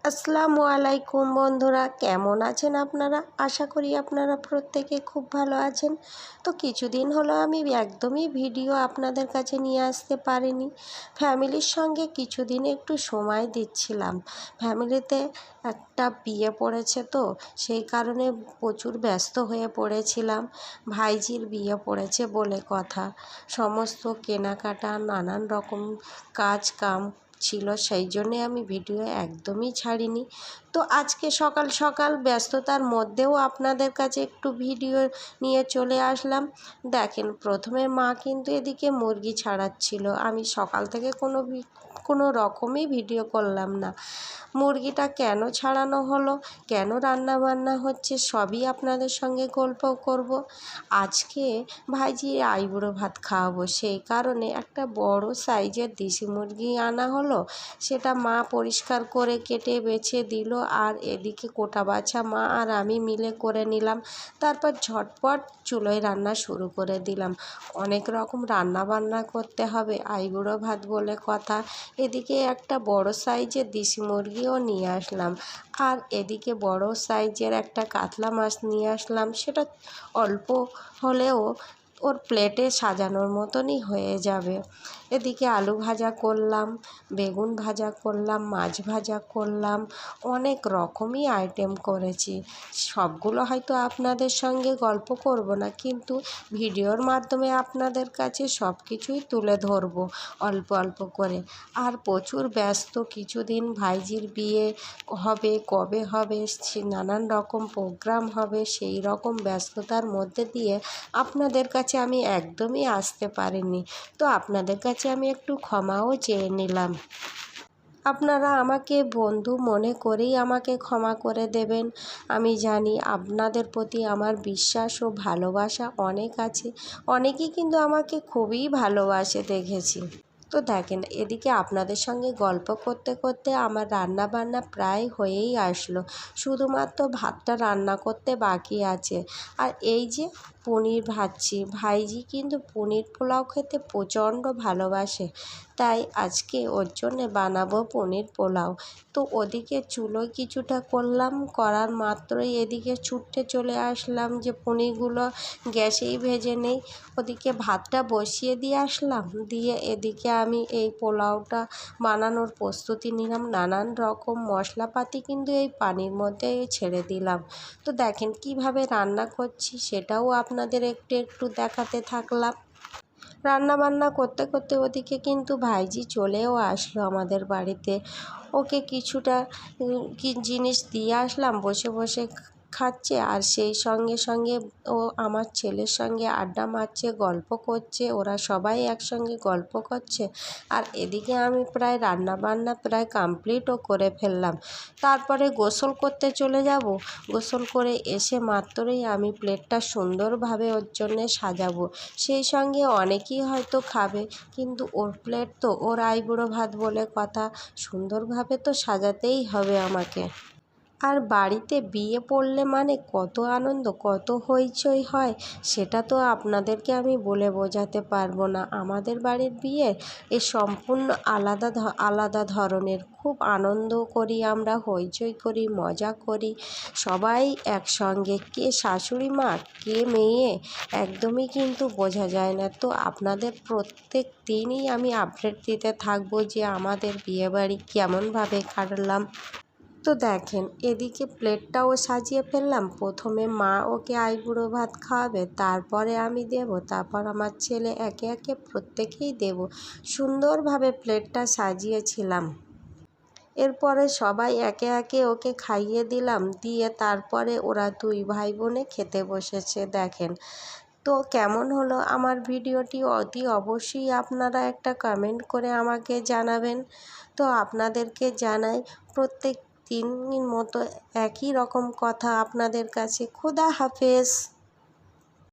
আসসালামু আলাইকুম বন্ধুরা, কেমন আছেন আপনারা? আশা করি আপনারা প্রত্যেকে খুব ভালো আছেন। তো কিছুদিন হলো আমি একদমই ভিডিও আপনাদের কাছে নিয়ে আসতে পারিনি। ফ্যামিলির সঙ্গে কিছুদিন একটু সময় দিচ্ছিলাম। ফ্যামিলিতে একটা বিয়ে পড়েছে, তো সেই কারণে প্রচুর ব্যস্ত হয়ে পড়েছিলাম। ভাইজির বিয়ে পড়েছে বলে কথা, সমস্ত কেনাকাটা নানান রকম কাজ কাম ছিল, সেই জন্যে আমি ভিডিও একদমই ছাড়িনি। তো আজকে সকাল সকাল ব্যস্ততার মধ্যেও আপনাদের কাছে একটু ভিডিও নিয়ে চলে আসলাম। দেখেন, প্রথমে মা কিন্তু এদিকে মুরগি ছাড়াচ্ছিল, আমি সকাল থেকে কোনো রকমই ভিডিও করলাম না। মুরগিটা কেন ছাড়ানো হলো, কেন রান্না বান্না হচ্ছে, সবই আপনাদের সঙ্গে গল্প করব। আজকে ভাইজির আইবুড়ো ভাত খাওয়াবো, সেই কারণে একটা বড় সাইজের দেশি মুরগি আনা হলো। সেটা মা পরিষ্কার করে কেটে বেছে দিল, আর এদিকে কোটা বাছা মা আর আমি মিলে করে নিলাম। তারপর ঝটপট চুলোয় রান্না শুরু করে দিলাম। অনেক রকম রান্না বান্না করতে হবে, আইবুড়ো ভাত বলে কথা। এদিকে একটা বড় সাইজের দেশি মুরগিও নিয়ে আসলাম, আর এদিকে বড় সাইজের একটা কাতলা মাছ নিয়ে আসলাম। সেটা অল্প হলেও ওর প্লেটে সাজানোর মতনই হয়ে যাবে। এদিকে আলু ভাজা করলাম, বেগুন ভাজা করলাম, মাছ ভাজা করলাম, অনেক রকমই আইটেম করেছি। সবগুলো হয়তো আপনাদের সঙ্গে গল্প করব না, কিন্তু ভিডিওর মাধ্যমে আপনাদের কাছে সব কিছুই তুলে ধরবো অল্প অল্প করে। আর প্রচুর ব্যস্ত, কিছুদিন ভাইজির বিয়ে হবে, কবে হবে, নানান রকম প্রোগ্রাম হবে, সেই রকম ব্যস্ততার মধ্যে দিয়ে আপনাদের কাছে আমি একদমই আসতে পারিনি। তো আপনাদের কাছে আমি একটু ক্ষমাও চেয়ে নিলাম। আপনারা আমাকে বন্ধু মনে করেই আমাকে ক্ষমা করে দেবেন। আমি জানি আপনাদের প্রতি আমার বিশ্বাস ও ভালোবাসা অনেক আছে, অনেকেই কিন্তু আমাকে খুবই ভালোবাসে দেখেছি। তো দেখেন, এদিকে আপনাদের সঙ্গে গল্প করতে করতে আমার রান্না বান্না প্রায় হয়েই আসলো, শুধুমাত্র ভাতটা রান্না করতে বাকি আছে। আর এই যে পনির ভাজছি, ভাইজি কিন্তু পনির পোলাও খেতে প্রচণ্ড ভালোবাসে, তাই আজকে ওর জন্যে বানাবো পনির পোলাও। তো ওদিকে চুলোয় কিছুটা করলাম, করার মাত্রই এদিকে ছুটতে চলে আসলাম যে পনিরগুলো গ্যাসেই ভেজে নেই। ওদিকে ভাতটা বসিয়ে দিয়ে আসলাম, দিয়ে এদিকে আমি এই পোলাওটা বানানোর প্রস্তুতি নিলাম। নানান রকম মশলাপাতি কিন্তু এই পানির মধ্যে ছেড়ে দিলাম। তো দেখেন কিভাবে রান্না করছি, সেটাও আপনাদের একটু একটু দেখাতে থাকলাম। রান্না বান্না করতে করতে ওদিকে কিন্তু ভাইজি চলেও আসলো আমাদের বাড়িতে। ওকে কিছুটা জিনিস দিয়ে আসলাম, বসে বসে খাচ্ছে, আর সেই সঙ্গে সঙ্গে ও আমার ছেলের সঙ্গে আড্ডা মারছে, গল্প করছে, ওরা সবাই একসঙ্গে গল্প করছে। আর এদিকে আমি প্রায় রান্না বান্না প্রায় কমপ্লিটও করে ফেললাম। তারপরে গোসল করতে চলে যাব। গোসল করে এসে মাত্রই আমি প্লেটটা সুন্দরভাবে ওর জন্যে সাজাবো। সেই সঙ্গে অনেকেই হয়তো খাবে, কিন্তু ওর প্লেট তো, ওর আইবুড়ো ভাত বলে কথা, সুন্দরভাবে তো সাজাতেই হবে আমাকে। আর বাড়িতে বিয়ে পড়লে মানে কত আনন্দ, কত হইচই হয়, সেটা তো আপনাদেরকে আমি বলে বোঝাতে পারবো না। আমাদের বাড়ির বিয়ে এ সম্পূর্ণ আলাদা ধরনের, খুব আনন্দ করি আমরা, হইচই করি, মজা করি সবাই একসঙ্গে। কে শাশুড়ি মা, কে মেয়ে, একদমই কিন্তু বোঝা যায় না। তো আপনাদের প্রত্যেক দিনই আমি আপডেট দিতে থাকবো যে আমাদের বিয়েবাড়ি কেমনভাবে কাটালাম। তো দেখেন, এদিকে প্লেটটাও সাজিয়ে ফেললাম। প্রথমে মা ওকে আইবুড়ো ভাত খাওয়াবে, তারপরে আমি দেব, তারপর আমার ছেলে, একে একে প্রত্যেকেই দেব। সুন্দরভাবে প্লেটটা সাজিয়েছিলাম। এরপরে সবাই একে একে ওকে খাইয়ে দিলাম, দিয়ে তারপরে ওরা দুই ভাই বোনে খেতে বসেছে। দেখেন তো কেমন হলো আমার ভিডিওটি, অতি অবশ্যই আপনারা একটা কমেন্ট করে আমাকে জানাবেন। তো আপনাদেরকে জানাই প্রত্যেক দিনের মতো একই রকম কথা আপনাদের কাছে। খোদা হাফেজ।